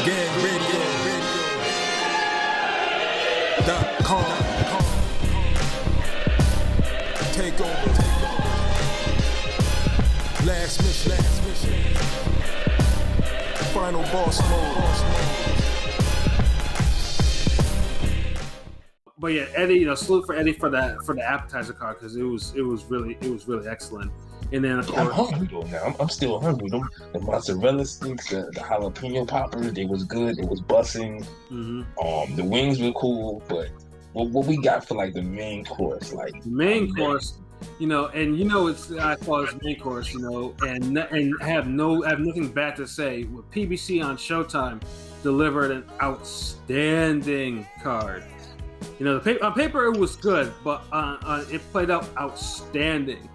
GangRadio.com. Take over. Last mission. Final boss mode. But yeah, Eddie, salute for Eddie for the appetizer card because it was really excellent. And then of course, I'm hungry though now. I'm still hungry. The mozzarella sticks, the jalapeno poppers, they was good. It was bussing. Mm-hmm. The wings were cool, but what we got for like the main course, like the main course, it's I call it main course, and I have nothing bad to say. With PBC on Showtime delivered an outstanding card. On paper it was good, but it played out outstanding.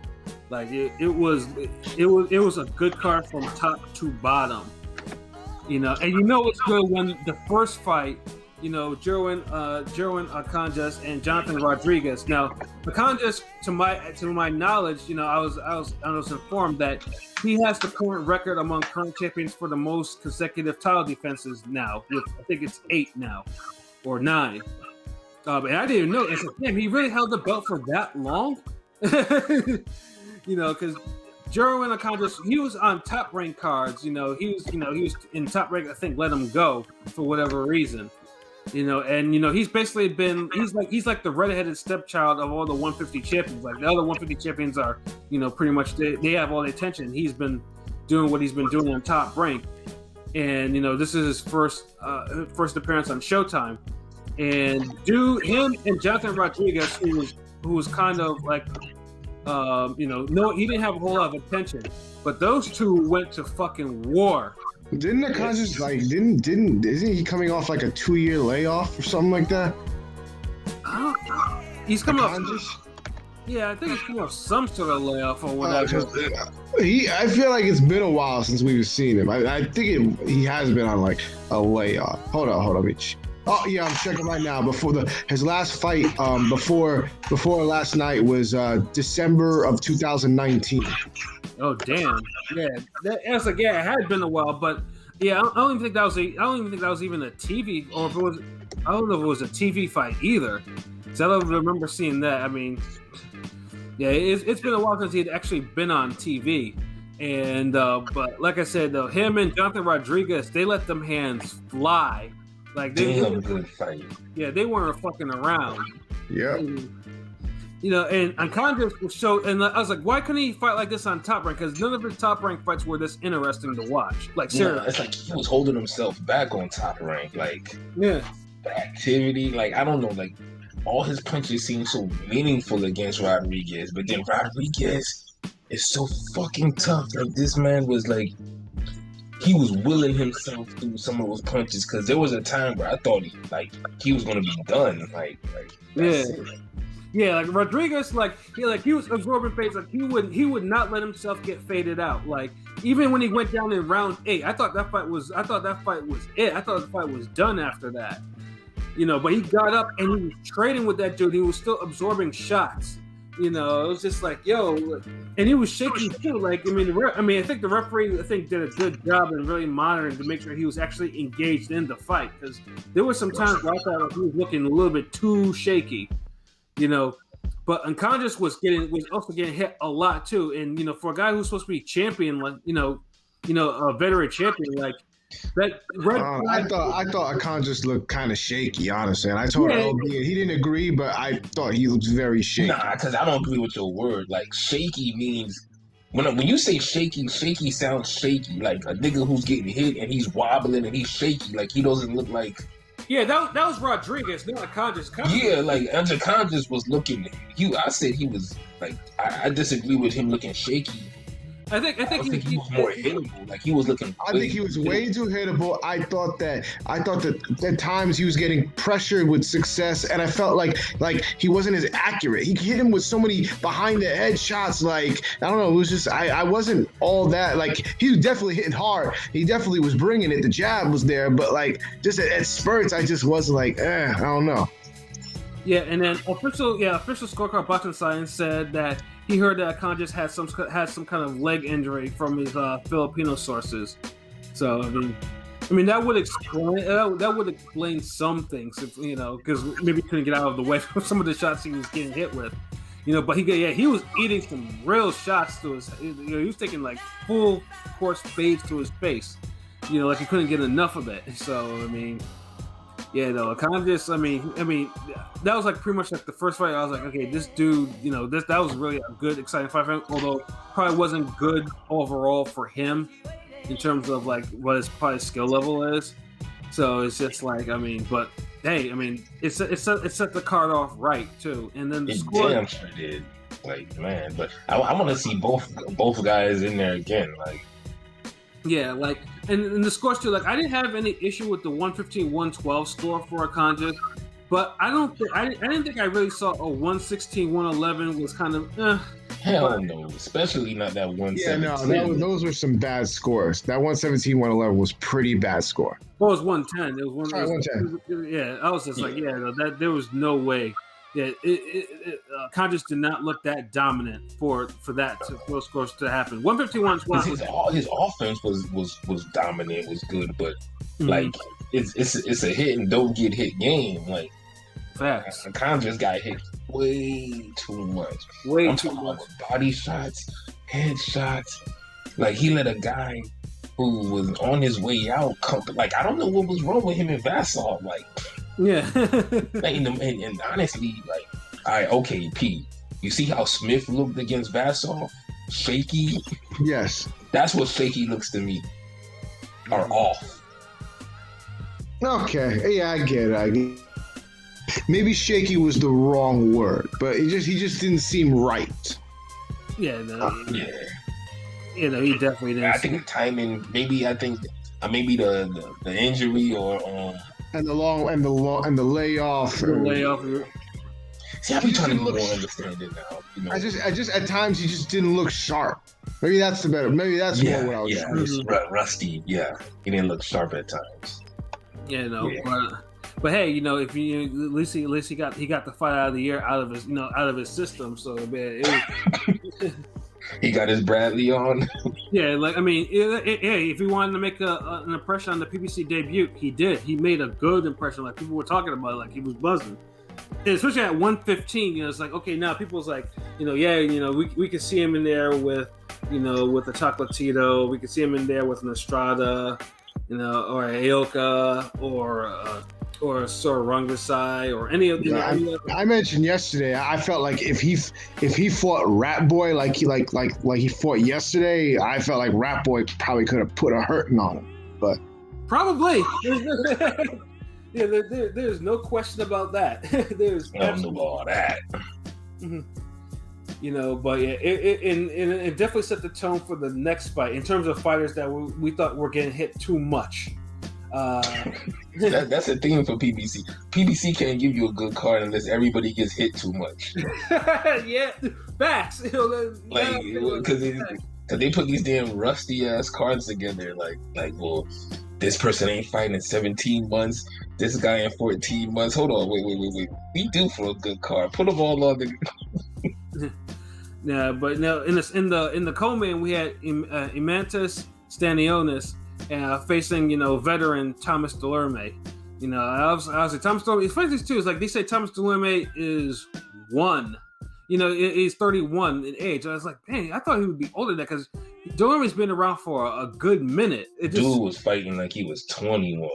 Like it was a good card from top to bottom. And it's good when the first fight, Jaron Ennis and Jonathan Rodriguez. Now, Ennis, to my knowledge, I was informed that he has the current record among current champions for the most consecutive title defenses now. With I think it's 8 now or 9. And I didn't know. It's like, damn, he really held the belt for that long. Because Jaron Ennis, he was on top rank cards. He was in top rank. I think let him go for whatever reason. He's basically been he's like the redheaded stepchild of all the 150 champions. Like the other 150 champions are, pretty much they have all the attention. He's been doing what he's been doing on top rank, and this is his first appearance on Showtime. And him and Jonathan Rodriguez, who was kind of like, he didn't have a whole lot of attention, but those two went to fucking war. Didn't Akanji isn't he coming off like a 2-year layoff or something like that? He's coming off. Yeah, I think he's coming off some sort of layoff or whatever. I feel like it's been a while since we've seen him. I think he has been on like a layoff. Hold on, Mitch. Oh yeah, I'm checking right now. His last fight, before last night was December of 2019. Oh damn! Yeah, it had been a while, but yeah, I don't even think that was even a TV, or if it was, I don't know if it was a TV fight either. So I don't remember seeing that. I mean, yeah, it's been a while since he had actually been on TV, and but like I said, though, him and Jonathan Rodriguez, they let them hands fly. Like they have a good fight. Yeah, they weren't fucking around. Yeah. And Ennis was so, and I was like, why couldn't he fight like this on top rank? Because none of his top rank fights were this interesting to watch. Like seriously, it's like he was holding himself back on top rank. Like the activity, like I don't know, like all his punches seem so meaningful against Rodriguez, but then Rodriguez is so fucking tough. Like this man was like, he was willing himself through some of those punches because there was a time where I thought he was gonna be done. Like yeah, like Rodriguez, he was absorbing fades. Like he would not let himself get faded out. Like even when he went down in round 8, I thought that fight was it. I thought the fight was done after that. But he got up and he was trading with that dude. He was still absorbing shots. It was just like, yo, and he was shaking too. Like, I think the referee, did a good job in really monitoring to make sure he was actually engaged in the fight. Because there were some times where I thought he was looking a little bit too shaky, But Ennis was also getting hit a lot too. And for a guy who's supposed to be champion, like a veteran champion, like. I thought Akanji looked kind of shaky, honestly. And I told LB, he didn't agree, but I thought he looked very shaky. Nah, because I don't agree with your word. Like, shaky means, when you say shaky sounds shaky. Like a nigga who's getting hit and he's wobbling and he's shaky. Like, he doesn't look like... Yeah, that was Rodriguez, not Akanji. Yeah, like, Akanji was looking... I said he was, like... I disagree with him looking shaky. I think he was more hittable. Like he was looking. I think he was way too hittable. I thought that at times he was getting pressured with success, and I felt like he wasn't as accurate. He hit him with so many behind the head shots. Like I don't know, it was just I wasn't all that. Like he was definitely hitting hard. He definitely was bringing it. The jab was there, but like just at spurts, I just was like, I don't know. Yeah, and then official scorecard boxing science said that he heard that Akanji had some kind of leg injury from his Filipino sources. So I mean, I mean, that would explain some things, if, because maybe he couldn't get out of the way from some of the shots he was getting hit with, But he was eating some real shots to his. He was taking like full course fades to his face, like he couldn't get enough of it. So I mean, kind of just. I mean, that was like pretty much like the first fight. I was like, okay, this dude, that was really a good, exciting fight for him. Although probably wasn't good overall for him in terms of like what his probably skill level is. So it's just like, but hey, it set the card off right too, and then the score. Damn sure did. Like, man, but I want to see both guys in there again. Like, yeah, like, and the scores too. Like, I didn't have any issue with the 115-112 score for a contest, but I didn't think I really saw a 116-111 was kind of. Hell no, especially not that 117. Yeah, no, those were some bad scores. That 117-111 was pretty bad score. Well, it was 110. It was 110. Yeah, I was just like, that there was no way. Yeah, Congress did not look that dominant for those scores to happen. 115-112. His offense was dominant, was good, but like it's a hit and don't get hit game. Like, facts. Congress got hit way too much. I'm too much. Body shots, head shots. Like, he let a guy who was on his way out come. Like, I don't know what was wrong with him and Vassal. Like, yeah. and honestly, like, okay, P. You see how Smith looked against Vassal? Shaky. Yes. That's what shaky looks to me. Or off. Okay. Yeah, I get it. Maybe shaky was the wrong word, but he just didn't seem right. Yeah, yeah. He definitely didn't. I think timing. Maybe the injury or and the layoff. The layoff. See, I've been trying to be more understanding now. I just at times he just didn't look sharp. Maybe that's more what I was. Yeah, rusty. Yeah, he didn't look sharp at times. But hey, if at least he got the fight out of the year out of his system. So man, he got his Bradley on. Yeah, like if he wanted to make an impression on the PBC debut, he did. He made a good impression. Like, people were talking about it, like he was buzzing. And especially at 115, it's like, okay, now people's like, we could see him in there with the Chocolatito. We could see him in there with an Estrada, or Aoka, or Sorangasai, or any of the. I mentioned yesterday. I felt like if he fought Rat Boy like he fought yesterday, I felt like Rat Boy probably could have put a hurting on him. But probably. Yeah, there's no question about that. There's absolutely all that. But yeah, it definitely set the tone for the next fight in terms of fighters that we thought were getting hit too much. That's a theme for PBC. PBC can't give you a good card unless everybody gets hit too much. Yeah, facts. Because they put these damn rusty ass cards together. Like, well, this person ain't fighting in 17 months. This guy in 14 months. Hold on, wait. We due for a good card. Put them all on the. Yeah, but now in the co-main we had Imantas Stanionis facing veteran Thomas Delorme. Obviously Thomas Delorme. It's funny too. Is like they say Thomas Delorme is 1. He's 31 in age. I was like, dang, I thought he would be older than that because Delorme's been around for a good minute. Dude was fighting like he was 21.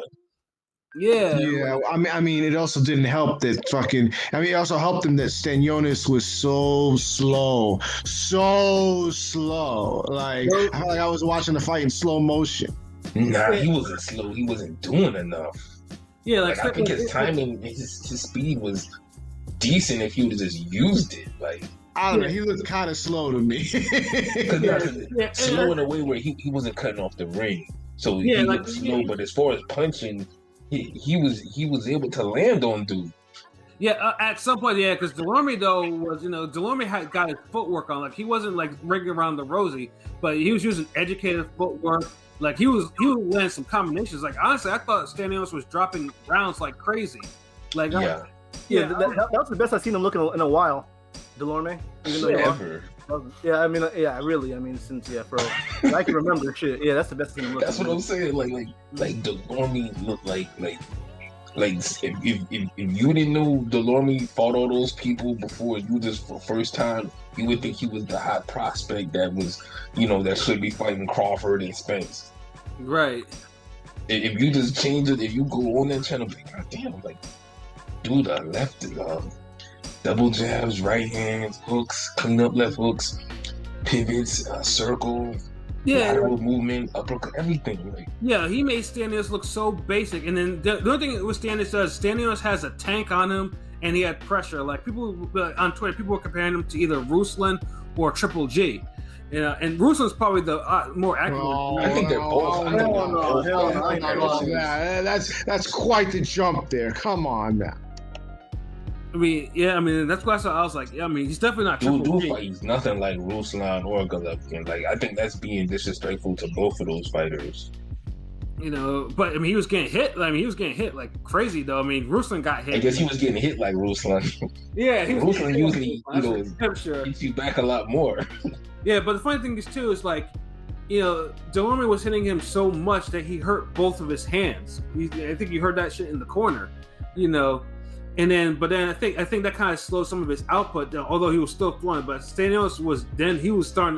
Yeah. Yeah. I mean, it also didn't help that it also helped him that Stanionis was so slow. Like, I felt like I was watching the fight in slow motion. Nah, he wasn't slow. He wasn't doing enough. Yeah, like I think his timing, his speed was decent if he would have just used it. Like, I don't know. He looked kind of slow to me. Slow in a way where he wasn't cutting off the ring, so he looked slow. But as far as punching, he was able to land on dude. Yeah, at some point, yeah, because Delorme though was Delorme had got his footwork on. Like, he wasn't like ringing around the rosy, but he was using educated footwork. Like, he was landing some combinations. Like, honestly, I thought Stanionis was dropping rounds like crazy. Like, that was the best I've seen him look in a while. Delorme? Even though Ever. yeah, I mean, really. I mean, since bro, I can remember shit. Yeah, that's the best thing. That's what I'm saying. Like Delorme looked like if you didn't know Delorme fought all those people before you just for the first time, you would think he was the hot prospect that was, that should be fighting Crawford and Spence. Right. If you just change it, if you go on that channel, be like, God damn, like, dude, left double jabs, right hands, hooks, clean up left hooks, pivots, circle, lateral movement, uppercut, everything. Like, yeah, he made Stanios look so basic. And then the other thing with Stanios does, Stanios has a tank on him, and he had pressure. Like people on Twitter, people were comparing him to either Ruslan or Triple G. And Ruslan's probably the more accurate. I think they're both. That's quite the jump there. Come on now. I mean, that's why I was like, he's definitely not Triple G. He's nothing like Ruslan or Golovkin. Like, I think that's being disrespectful to both of those fighters. But I mean, he was getting hit. He was getting hit like crazy, though. I mean, Ruslan got hit. I guess he was getting hit like Ruslan. Yeah, Ruslan usually, hits you back a lot more. Yeah, but the funny thing is too is like, Delorme was hitting him so much that he hurt both of his hands. I think you heard that shit in the corner, And then I think that kind of slowed some of his output, although he was still throwing. But Stanios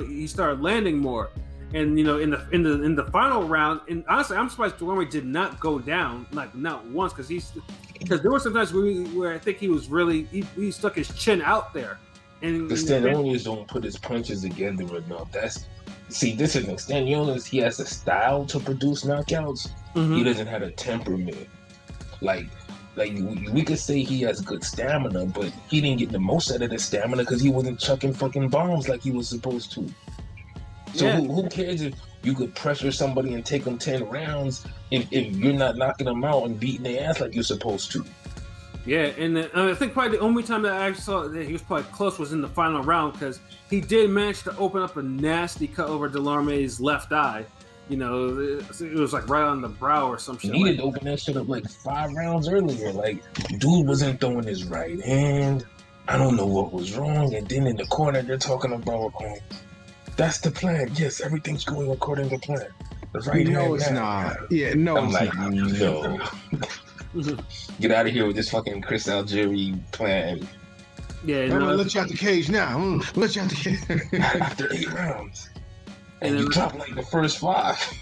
he started landing more, and in the final round. And honestly, I'm surprised Delorme did not go down, like not once, because there were some times where I think he was really he stuck his chin out there. And Stanios don't put his punches together enough. This is Stanios. He has a style to produce knockouts. Mm-hmm. He doesn't have a temperament. Like we could say he has good stamina, but he didn't get the most out of the stamina because he wasn't chucking fucking bombs like he was supposed to. So who cares if you could pressure somebody and take them 10 rounds if you're not knocking them out and beating their ass like you're supposed to? Yeah, and I think probably the only time that I actually saw that he was probably close was in the final round, because he did manage to open up a nasty cut over Delorme's left eye. It was like right on the brow or some shit. He needed to open that shit up like 5 rounds earlier. Like, dude wasn't throwing his right hand. I don't know what was wrong. And then in the corner, they're talking about, that's the plan. Yes, everything's going according to plan. The right hand. No, it's not. Yeah, no, I'm it's like, not. no. Get out of here with this fucking Chris Algieri plan. Yeah, I'm gonna let you out the cage now. Let you out the cage. After 8 rounds. And you drop like the first 5.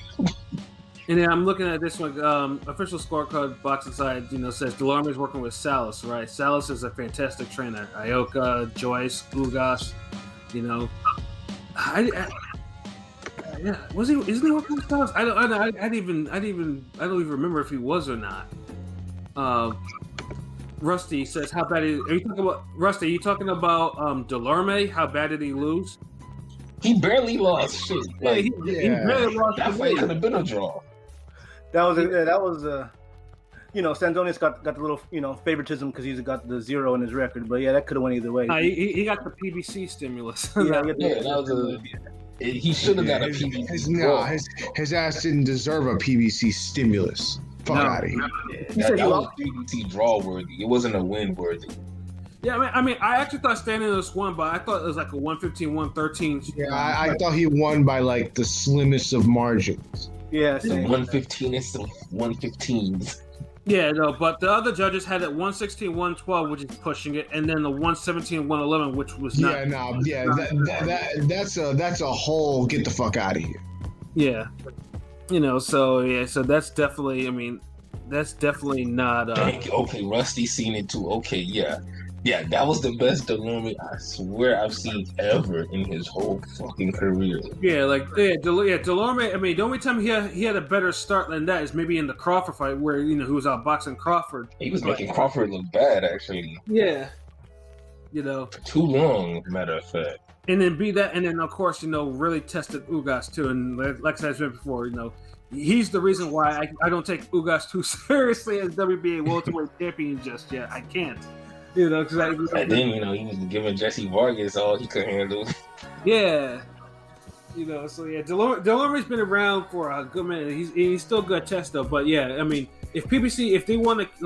And then I'm looking at this one. Official scorecard box inside, says Delorme is working with Salas, right? Salas is a fantastic trainer. Ioka, Joyce, Ugas, was he? Isn't he working with Salas? I don't even remember if he was or not. Rusty says, "How bad are you talking about Rusty? Are you talking about Delorme? How bad did he lose?" He barely lost shit. Like, he barely lost. That fight could have been a draw. That was Sandonius got the little favoritism because he's got the 0 in his record. But yeah, that could have went either way. He got the PBC stimulus. He should have got a PBC. His ass didn't deserve a PBC stimulus. Fuck out of here. That was PBC draw worthy. It wasn't a win worthy. Yeah, I actually thought Stanios won, but I thought it was like a 115, 113. Yeah, I thought he won by like the slimmest of margins. Yeah, the 115th of 115s. Yeah, no, but the other judges had it 116, 112, which is pushing it, and then the 117, 111, which was not. That's a whole get the fuck out of here. Yeah, so that's definitely. That's definitely not. Okay, Rusty's seen it too. Okay, yeah, that was the best Delorme I swear I've seen ever in his whole fucking career. Delorme. The only time he had a better start than that is maybe in the Crawford fight, where he was outboxing Crawford. He was making Crawford look bad, actually. Yeah, for too long, matter of fact. And then of course, really tested Ugas too, and like I said before, he's the reason why I don't take Ugas too seriously as WBA welterweight champion just yet. I can't. Because and then he was giving Jesse Vargas all he could handle. Yeah, You know, so yeah, Delorme's been around for a good minute. He's still good at chess though. But yeah, I mean, if PBC, if they want to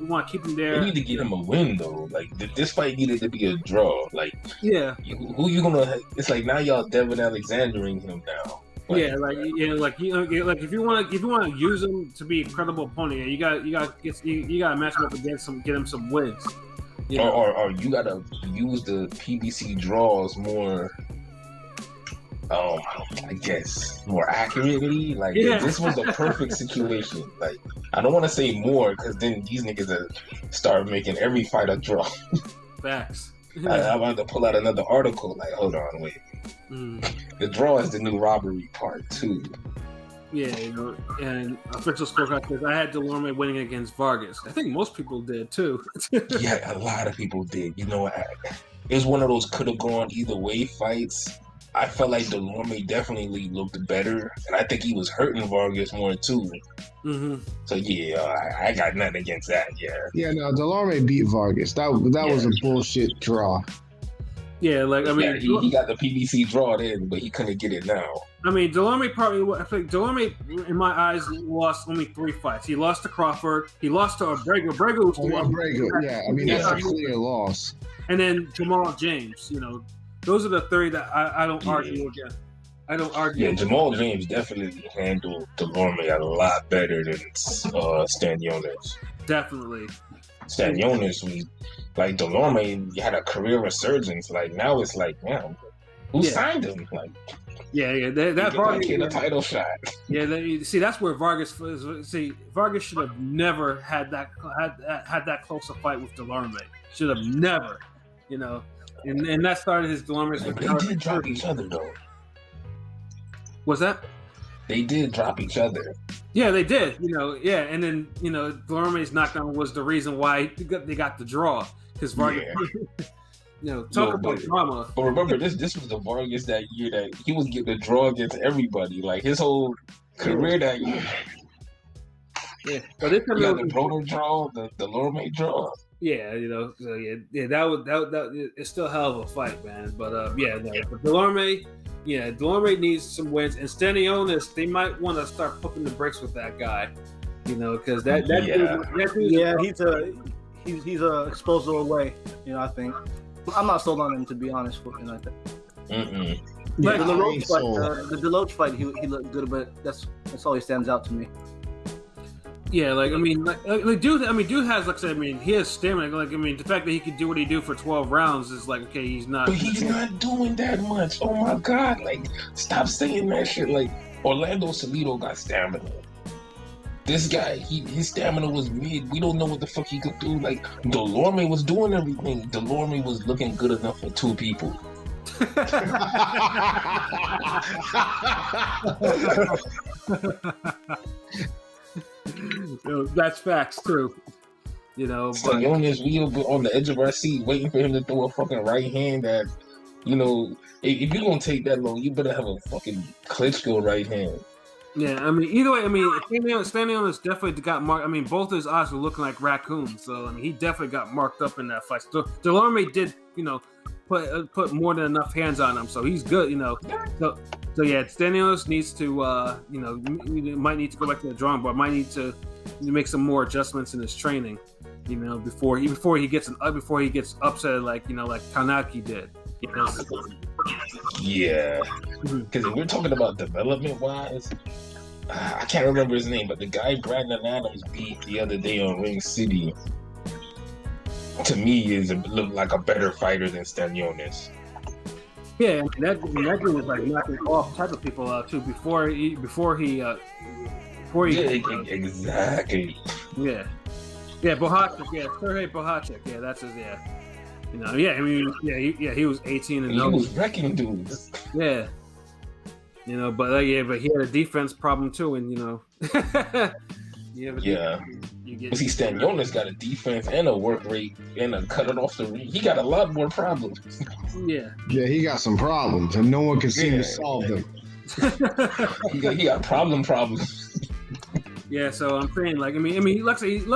want to keep him there, They need to get him a win though. Like this fight needed to be a draw. Like yeah, who you gonna? It's like now y'all Devin Alexandering him now. Like, like if you want to use him to be a credible opponent, you got to match him up against him, get him some wins. You know? or you gotta use the PBC draws more. I guess more accurately. Like this was the perfect situation. Like I don't want to say more because then these niggas start making every fight a draw. Facts. I wanted to pull out another article. Like, hold on, wait. The draw is the new robbery part 2. Yeah, you know, and official scorecard says I had Delorme winning against Vargas. I think most people did too. Yeah, a lot of people did. You know, it was one of those could have gone either way fights. I felt like Delorme definitely looked better, and I think he was hurting Vargas more too. Mm-hmm. So yeah, I got nothing against that. Yeah, no, Delorme beat Vargas. That was a bullshit draw. Yeah, like I mean, he got the PBC draw then, but he couldn't get it now. I mean, Delorme I think Delorme, in my eyes, lost only 3 fights. He lost to Crawford. He lost to Abrego. Abrego, yeah. I mean, that's a clear loss. And then Jamal James. You know, those are the 3 that I don't argue against. I don't argue. Yeah, Jamal James definitely handled Delorme a lot better than Stanionis. Definitely. Stanionis was like Delorme had a career resurgence. Like now it's like, man, who signed him? Like, that Vargas get a title shot. Yeah, see, that's where Vargas should have never had that close a fight with Delorme. Should have never, you know, and that started his Delorme's. They did drop each other though. Was that? They did drop each other. Yeah, they did. You know, yeah, and then Delorme's knockdown was the reason why they got the draw because Vargas. Yeah. Talk about drama. But remember, this was the Vargas that year that he was getting the draw against everybody. Like his whole career that year. Yeah, but this time the Broder draw, the Delorme draw. Yeah, that it's still a hell of a fight, man. But but Delorme needs some wins, and Stanionis, they might want to start pumping the brakes with that guy, because that dude, he's a exposure away, I think. I'm not sold on him, to be honest with you. But the Deloach fight, he looked good, but that's all he stands out to me. Yeah, dude has, like I said, he has stamina. The fact that he could do what he do for 12 rounds is like, okay, he's not. But he's not doing that much. Oh my God! Stop saying that shit. Orlando Salido got stamina. This guy, his stamina was mid. We don't know what the fuck he could do. Delorme was doing everything. Delorme was looking good enough for 2 people. That's facts too. Stanionis, we were on the edge of our seat waiting for him to throw a fucking right hand that, if you're gonna take that long, you better have a fucking Klitschko right hand. Yeah, either way, Stanionis definitely got marked. Both his eyes were looking like raccoons, so he definitely got marked up in that fight. So Delorme did, put more than enough hands on him, so he's good, So yeah, Stanionis needs to, might need to go back to the drawing board. Might need to make some more adjustments in his training, before he gets upset like Kanaki did. Yeah, because if we're talking about development wise, I can't remember his name, but the guy Brandon Adams beat the other day on Ring City, to me, looked like a better fighter than Stanionis. Yeah, that dude was knocking off type of people out too before he exactly. Yeah, Bohacek, Sergey Bohacek, that's his, he was 18 and he was wrecking dudes. Yeah, but he had a defense problem too, and See, Stanionis got a defense and a work rate and a cut it off the ring. He got a lot more problems. Yeah, he got some problems, and no one can seem to solve them. he got problems. Yeah, so I'm saying, luckily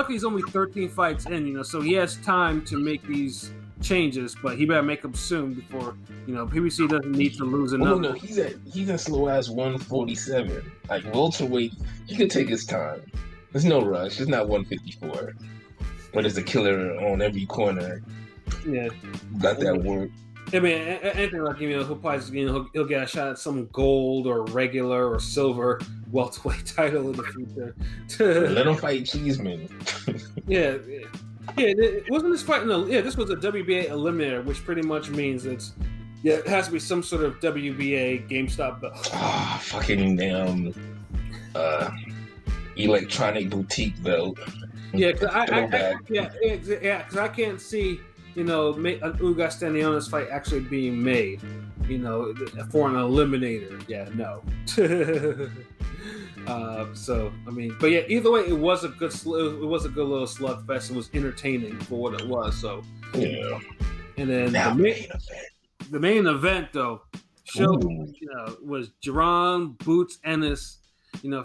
he's only 13 fights in, so he has time to make these changes, but he better make them soon before PBC doesn't need to lose another. No, he's at slow ass 147. Like welterweight, he could take his time. There's no rush. It's not 154, but it's a killer on every corner. Yeah, got that work. I mean, anything like he'll probably he'll get a shot at some gold or regular or silver welterweight title in the future. Let him fight Cheeseman. Yeah. Wasn't this fight? This was a WBA eliminator, which pretty much means it has to be some sort of WBA GameStop belt. Fucking damn electronic boutique belt. Yeah, because I can't see an Ugas Stanionis fight actually being made, for an eliminator. Yeah, no. So I mean, but yeah, either way, it was a good little slugfest. It was entertaining for what it was. So yeah. And then the main event though, was Jaron Ennis,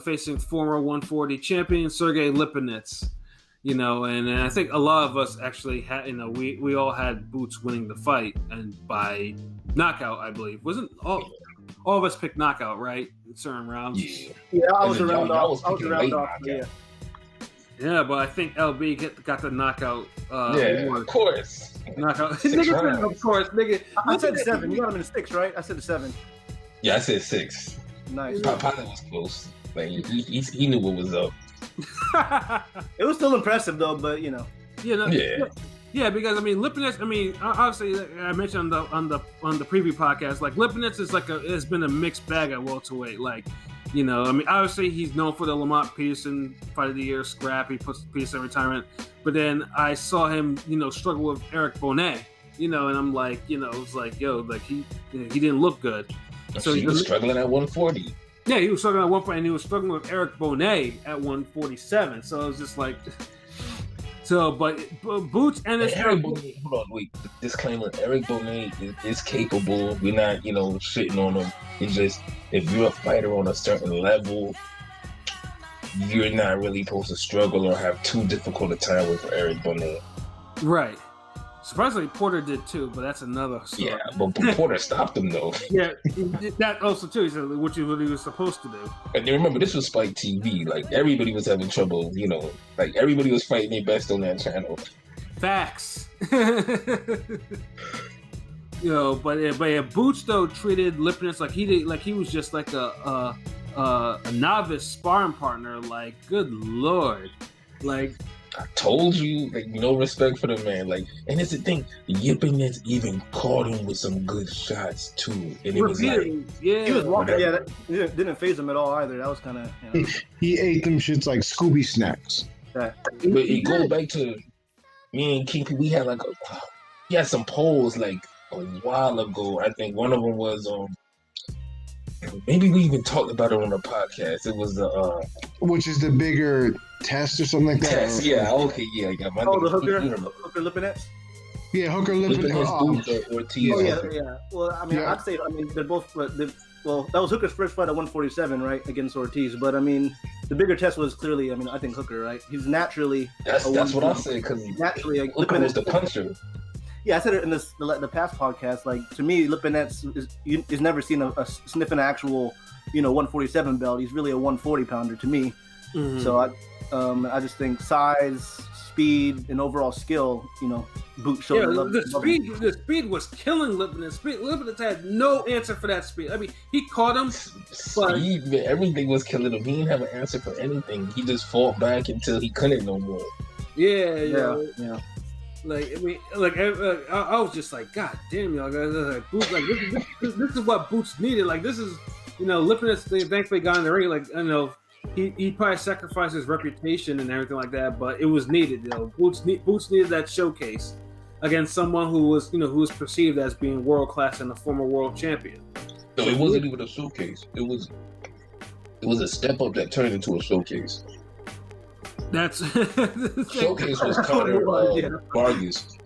facing former 140 champion Sergey Lipinets. And I think a lot of us actually had, we all had Boots winning the fight, and by knockout, I believe. Wasn't all of us picked knockout, right? In certain rounds. Yeah, I was around off. Yeah, but I think LB got the knockout. Of course. Knockout. Nigga, of course, nigga. I said 7. You got him in 6, right? I said 7. Yeah, I said 6. Nice. Pilot was close. Like he knew what was up. It was still impressive though, but Yeah, because Lipinets. Obviously, I mentioned on the preview podcast, like Lipinets is has been a mixed bag at welterweight. Obviously he's known for the Lamont Peterson Fight of the Year scrap. He puts Peterson in retirement, but then I saw him, struggle with Eric Bonet. And I'm like, it's like, he didn't look good. So he was struggling at 140. Yeah, he was struggling at 140, and he was struggling with Eric Bonet at 147. So it was just like, but Boots and Eric Bonet. Hold on, wait. Disclaimer: Eric Bonet is capable. We're not, shitting on him. It's just if you're a fighter on a certain level, you're not really supposed to struggle or have too difficult a time with Eric Bonet. Right. Surprisingly, Porter did too, but that's another story. Yeah, but Porter stopped him though. Yeah, that also too. He said what he was supposed to do. And remember, this was Spike TV. Like everybody was having trouble. Like everybody was fighting their best on that channel. Facts. But Boots though treated Lipinets like he was just like a novice sparring partner. Like, good lord, like. I told you, no respect for the man. And it's the thing, Lipinets even caught him with some good shots too. And it was he was walking. Yeah, that didn't phase him at all either. That was kind of. He ate them shits like Scooby snacks. But it goes back to me and Keepy. We had he had some polls a while ago. I think one of them was maybe we even talked about it on the podcast. It was which is the bigger test or something like that? Test, yeah, okay, yeah. The Hooker Lipinets? Yeah, Hooker Lipinets. Ortiz. Oh, yeah. Well, I'd say, they're both, that was Hooker's first fight at 147, right, against Ortiz. But, the bigger test was clearly, I think Hooker, right? He's naturally... That's what I said, because naturally, Hooker was the puncher. Yeah, I said it in the past podcast. To me, Lipinets is never seen a sniff an actual, 147 belt. He's really a 140 pounder to me. Mm-hmm. So I just think size, speed, and overall skill, Boot showed the speed was killing Lipinets. Lipinets had no answer for that speed. He caught him. Speed, but everything was killing him. He didn't have an answer for anything. He just fought back until he couldn't no more. Yeah. I was just like, God damn, y'all guys! Boots, this is what Boots needed. This is, Lipinets. They thankfully got in the ring. He probably sacrificed his reputation and everything like that, but it was needed. Boots needed that showcase against someone who was perceived as being world class and a former world champion. No, it wasn't even a showcase. It was a step up that turned into a showcase. That's showcase was Conor Vargas.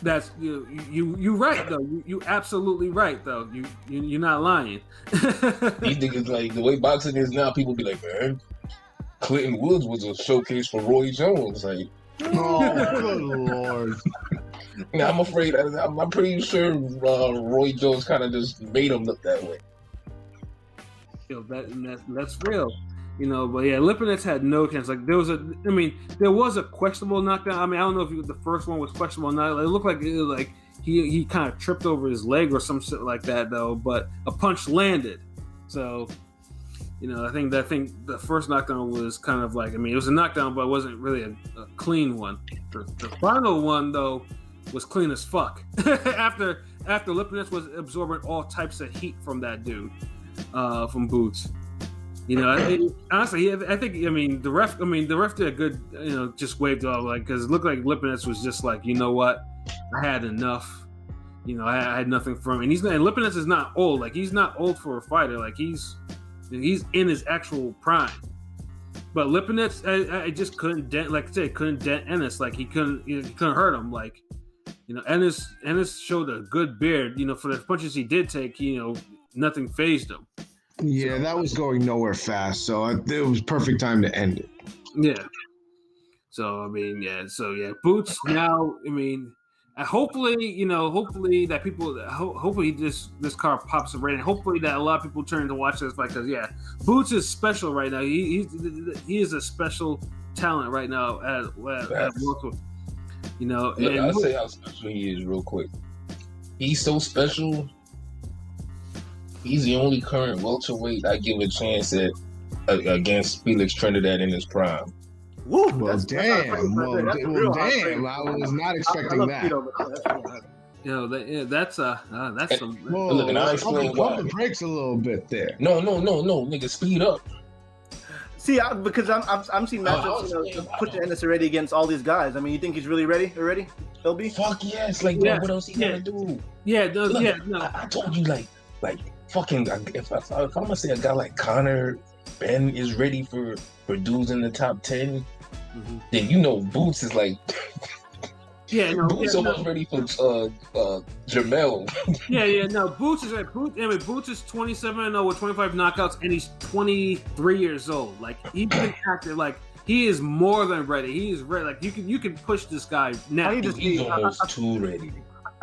That's you right though. You absolutely right though. You're not lying. These niggas the way boxing is now. People be like, man, Clinton Woods was a showcase for Roy Jones. Oh, good lord. Now, I'm afraid. I'm pretty sure Roy Jones kind of just made him look that way. That's real. But yeah, Lipinets had no chance. Like there was a questionable knockdown. I don't know if the first one was questionable or not. It looked like he kind of tripped over his leg or some shit like that though. But a punch landed. So, I think the first knockdown was kind of like, it was a knockdown, but it wasn't really a clean one. The final one though was clean as fuck. after Lipinets was absorbing all types of heat from that dude, from Boots. Honestly, I think the ref did a good, just waved off, like, because it looked like Lipinets was just like, you know what, I had enough. I had nothing from him. And Lipinets is not old. Like, he's not old for a fighter. Like, he's in his actual prime. But Lipinets, I just couldn't dent. Like I said, couldn't dent Ennis. Like, he couldn't hurt him. Like, Ennis showed a good beard. For the punches he did take, nothing phased him. Yeah, that was going nowhere fast, so it was perfect time to end it. Yeah. So Boots now. Hopefully that people. Hopefully this car pops up right, and hopefully that a lot of people turn to watch this fight because Boots is special right now. He is a special talent right now at welterweight. I'll say how special he is real quick. He's so special. He's the only current welterweight I give a chance at against Felix Trinidad in his prime. Woo! Well, damn. I was not expecting that. That's some. Whoa, look, and I explain why. Pump the brakes a little bit there. No, nigga, speed up. See, because I'm seeing matchups, pushing Ennis already against all these guys. You think he's really ready already? LB? Fuck yes, like what else he gotta do? Yeah, Look, no. I told you like fucking. If I'm gonna say a guy like Conor Ben is ready for dudes in the top 10, then Boots is like. Boots almost ready for Jamel. Boots is right. Boots is 27-0 with 25 knockouts, and he's 23 years old. Like, he's been active. Like, he is more than ready. He is ready. Like, you can push this guy now. He's almost too ready.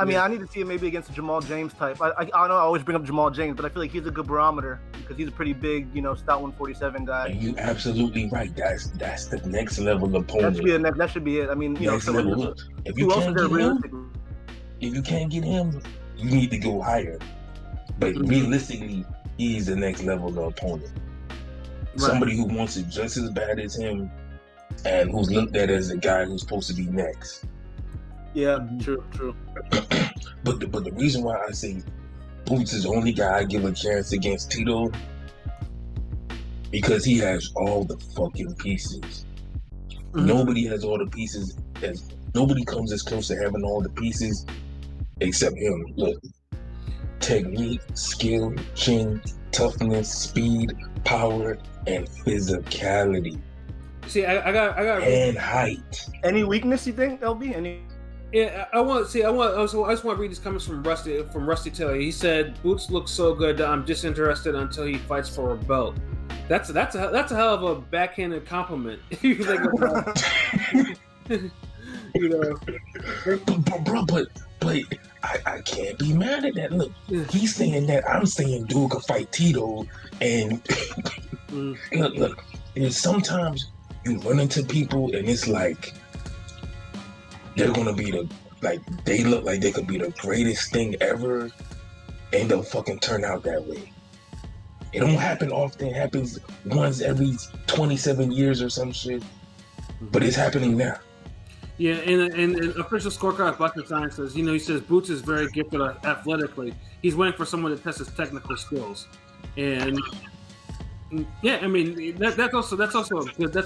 I need to see him maybe against a Jamal James type. I know I always bring up Jamal James, but I feel like he's a good barometer because he's a pretty big, stout 147 guy. And you're absolutely right. That's the next level opponent. That should be it. Next level. Look, if you can't get him, you need to go higher. But realistically, he's the next level of opponent. Right. Somebody who wants it just as bad as him, and who's looked at as the guy who's supposed to be next. Yeah, true. But the reason why I say Boots is the only guy I give a chance against Tito, because he has all the fucking pieces. Nobody has all the pieces. Nobody comes as close to having all the pieces except him. Look, technique, skill, chin, toughness, speed, power, and physicality. See, I got and height. Any weakness you think, LB? Any? Yeah, I just want to read these comments from Rusty Taylor. He said, "Boots looks so good that I'm disinterested until he fights for a belt." That's a hell of a backhanded compliment. You think about But I can't be mad at that. Look, he's saying that. I'm saying dude could fight Tito, and look. Sometimes you run into people, and it's like they're gonna be they look like they could be the greatest thing ever, and they'll fucking turn out that way. It don't happen often. It happens once every 27 years or some shit, but it's happening now. Yeah, and official scorecard Bucket Science says, he says Boots is very gifted athletically. He's waiting for someone to test his technical skills, and that's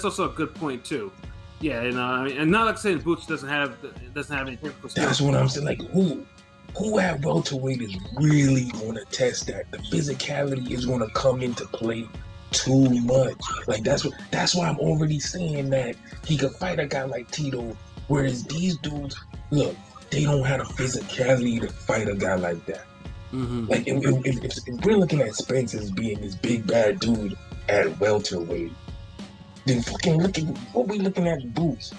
also a good point too. Yeah, and not like saying Boots doesn't have any technical skills. That's what I'm saying. Like who at welterweight is really going to test that? The physicality is going to come into play too much. Like that's why I'm already saying that he could fight a guy like Tito, whereas these dudes, look, they don't have the physicality to fight a guy like that. Like if we're looking at Spence as being this big bad dude at welterweight, then fucking look at what we looking at Boots.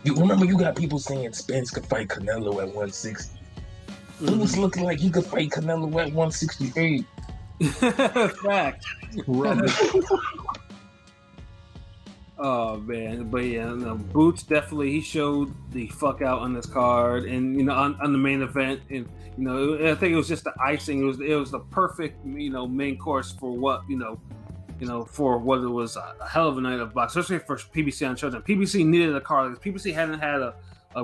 You remember you got people saying Spence could fight Canelo at 160. Dude's looking like he could fight Canelo at 168. Fact. Rubbish. Oh man, but yeah, no, Boots definitely he showed the fuck out on this card, and on the main event, and I think it was just the icing. It was the perfect main course for what for what it was a hell of a night of boxing, especially for PBC on Showtime. PBC needed a card. PBC hadn't had a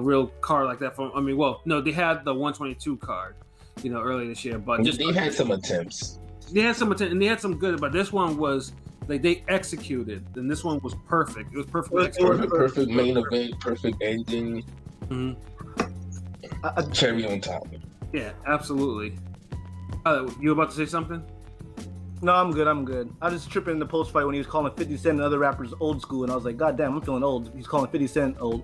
real card like that they had the 122 card, earlier this year, but they had some attempts. They had some attempts, and they had some good, but this one was. Like they executed, and this one was perfect. It was perfect. Perfect main event, perfect ending. Mm-hmm. Cherry on top. Yeah, absolutely. You about to say something? No, I'm good. I was tripping in the post fight when he was calling 50 Cent and other rappers old school, and I was like, God damn, I'm feeling old. He's calling 50 Cent old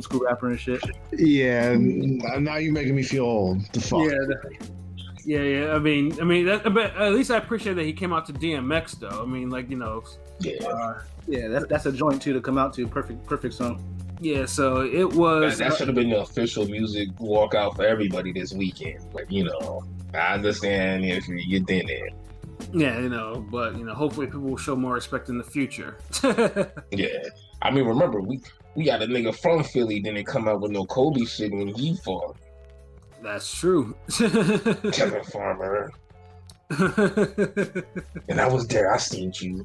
school rapper and shit. Yeah, now you're making me feel old. The fuck. Yeah. I mean, but at least I appreciate that he came out to DMX though. I mean, that's a joint too to come out to. Perfect song. Yeah, so it was. That should have been the official music walkout for everybody this weekend. I understand if you did it. Yeah, but hopefully people will show more respect in the future. Yeah, I mean, remember we got a nigga from Philly, didn't come out with no Kobe shit when he fought. That's true. Kevin Farmer. And I was there. I seen you.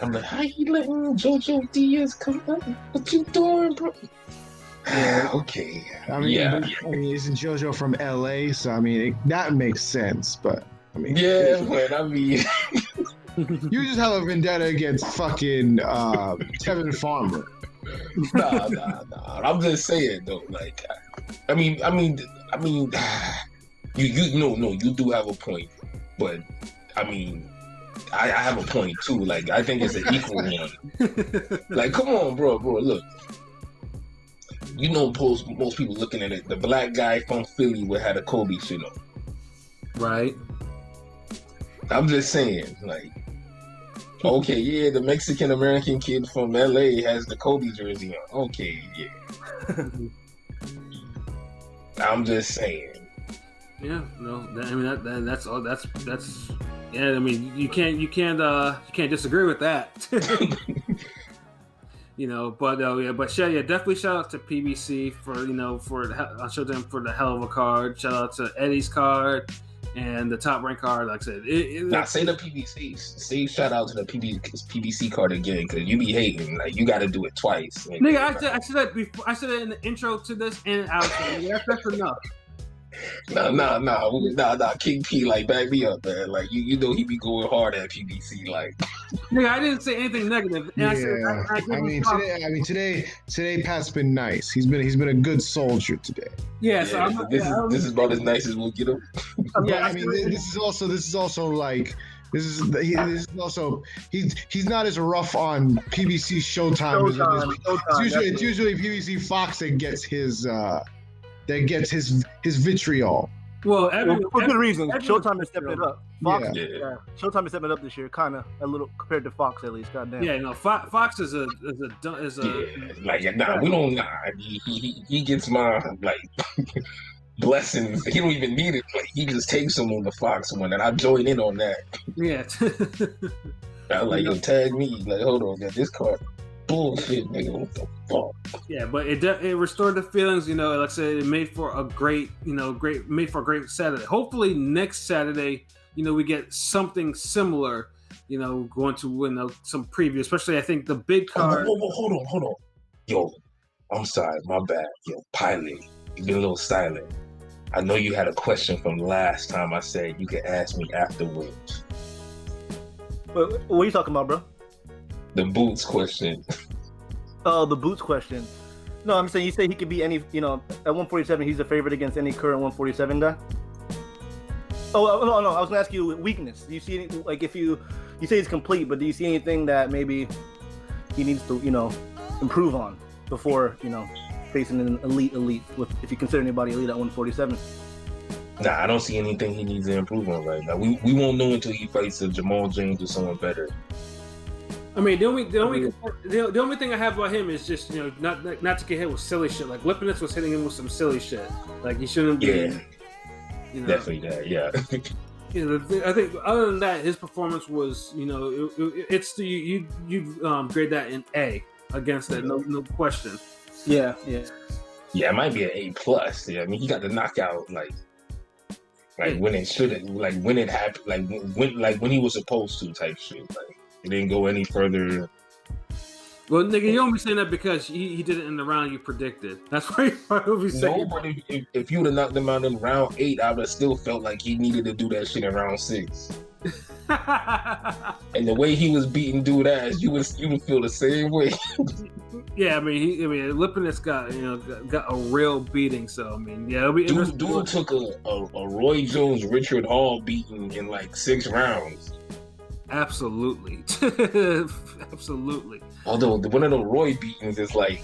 I'm like, how you letting JoJo Diaz come up? What you doing, bro? Yeah. Okay. I mean, isn't JoJo from LA? So I mean, that makes sense. But I mean, yeah, but I mean, you just have a vendetta against fucking Kevin Farmer. Nah. I'm just saying though. I mean, you do have a point, but I mean, I have a point too. I think it's an equal one. Come on, bro. Look, most people looking at it. The black guy from Philly would have a Kobe shit on. Right. I'm just saying, okay, yeah, the Mexican American kid from LA has the Kobe jersey on. Okay, yeah. I'm just saying. Yeah, no, I mean that's all. That's yeah. I mean you can't disagree with that. Definitely shout out to PBC for Showtime for the hell of a card. Shout out to Eddie's card. And the top rank card, like I said, say the PBC. Say shout out to the PBC card again, because you be hating. You got to do it twice. Nigga, I said that before. I said it in the intro to this and outro. That's enough. Nah. King P, back me up, man. You know he be going hard at PBC, Nigga, I didn't say anything negative. And today Pat's been nice. He's been a good soldier today. Yeah, so this is about as nice as we'll get him. Yeah, I mean, this is also he's not as rough on PBC Showtime. It's usually PBC Fox that gets his vitriol. Well, for good reason. Showtime is stepping it up. Fox, Showtime is stepping it up this year, kind of a little compared to Fox at least. Goddamn. Yeah, Fox is a. We don't. He gets my blessings. He don't even need it. He just takes them on the Fox one, and I join in on that. Yeah. I tag me. Hold on, this card. Bullshit, nigga. What the fuck? Yeah, but it restored the feelings. Like I said, it made for a great Saturday. Hopefully next Saturday, we get something similar. Going to some preview, especially I think the big card. Hold on. Yo, I'm sorry, my bad. Yo, Pilot, you've been a little silent. I know you had a question from last time. I said you could ask me afterwards. What are you talking about, bro? The Boots question. Oh, the Boots question. No, I'm saying you say he could be any, at 147, he's a favorite against any current 147 guy? Oh, no, I was going to ask you weakness. Do you see any, if you say he's complete, but do you see anything that maybe he needs to, improve on before, facing an elite if you consider anybody elite at 147? Nah, I don't see anything he needs to improve on right now. We won't know until he fights a Jamal James or someone better. I mean, the only thing I have about him is just not to get hit with silly shit. Like Lipinets was hitting him with some silly shit. Like he shouldn't be. Yeah, definitely that. Yeah. I think other than that, his performance was it's you grade that in A against that, no question. Yeah. Yeah, it might be an A+. Yeah, I mean, he got the knockout when it should have, when it happened, when he was supposed to type shit. Like it didn't go any further. Well, nigga, you don't be saying that because he did it in the round you predicted. That's why you probably be saying. No, but if you would have knocked him out in round 8, I would have still felt like he needed to do that shit in round 6. And the way he was beating dude ass, you would feel the same way. Yeah, I mean, Lipinets got a real beating. So I mean, yeah, it'll be dude took a Roy Jones Richard Hall beating in like 6 rounds. Absolutely. Absolutely. Although one of the Roy beatings is like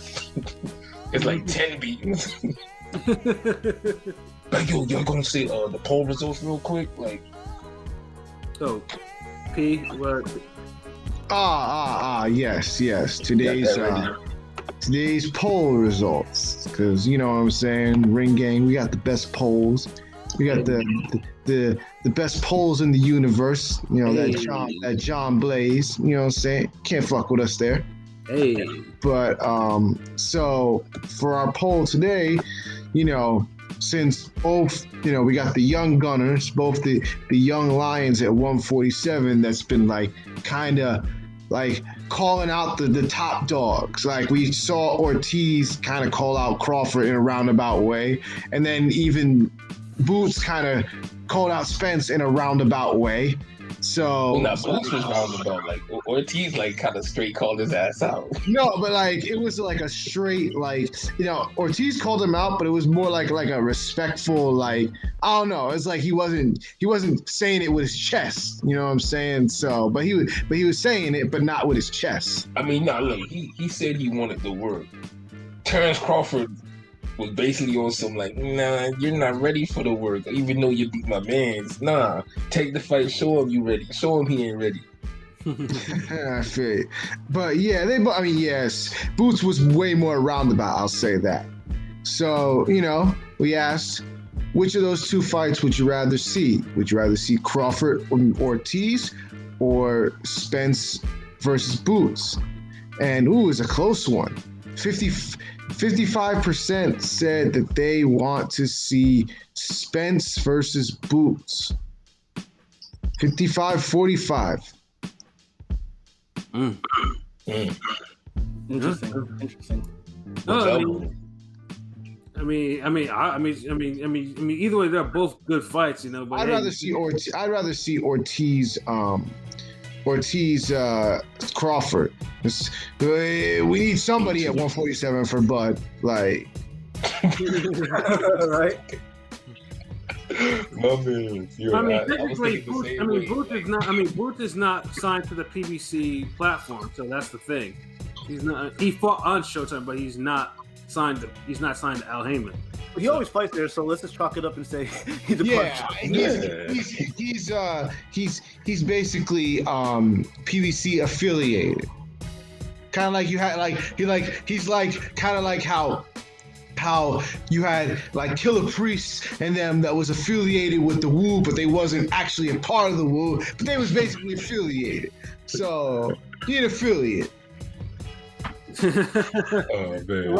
it's like 10 beatings. Like y'all gonna say the poll results real quick, like. So, P, what? Yes. Today's poll results, because you know what I'm saying. Ring Gang, we got the best polls. We got the best polls in the universe. You know that John Blaze. You know what I'm saying. Can't fuck with us there. Hey. But so for our poll today, since both, we got the young gunners, both the young lions at 147, that's been kind of calling out the top dogs. Like we saw Ortiz kind of call out Crawford in a roundabout way, and then even Boots kind of called out Spence in a roundabout way. So Boots was roundabout. Like Ortiz kind of straight called his ass out. No, but it was a straight Ortiz called him out, but it was more like a respectful I don't know. It's like he wasn't saying it with his chest. You know what I'm saying? So, but he was saying it, but not with his chest. I mean, look, he said he wanted the work. Terrence Crawford was basically on some nah, you're not ready for the work, even though you beat my mans. Nah, take the fight, show him you ready. Show him he ain't ready. I feel it. But yeah, yes, Boots was way more roundabout, I'll say that. So, we asked, which of those 2 fights would you rather see? Would you rather see Crawford Ortiz or Spence versus Boots? And it's a close one. 55% said that they want to see Spence versus Boots. 55-45. Interesting. No, I mean, either way, they're both good fights, But I'd rather see Ortiz. Ortiz Crawford. We need somebody at 147 for Bud. Right. My man, technically, Boots is not signed to the PBC platform, so that's the thing. He's not. He fought on Showtime, but he's not signed to Al Heyman. He always fights there, so let's just chalk it up and say he's a punch. He's basically PBC affiliated. Kind of like you had he's kind of like how you had Killer Priest and them that was affiliated with the Wu, but they wasn't actually a part of the Wu, but they was basically affiliated. So he an affiliate. Oh man,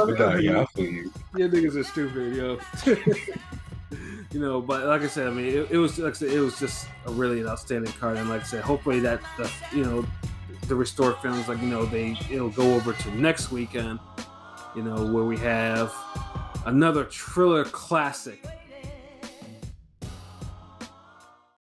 I feel you. Yeah, niggas are stupid, yo. But like I said, it was just a really outstanding card, and like I said, hopefully that the Restore films it'll go over to next weekend, where we have another Triller classic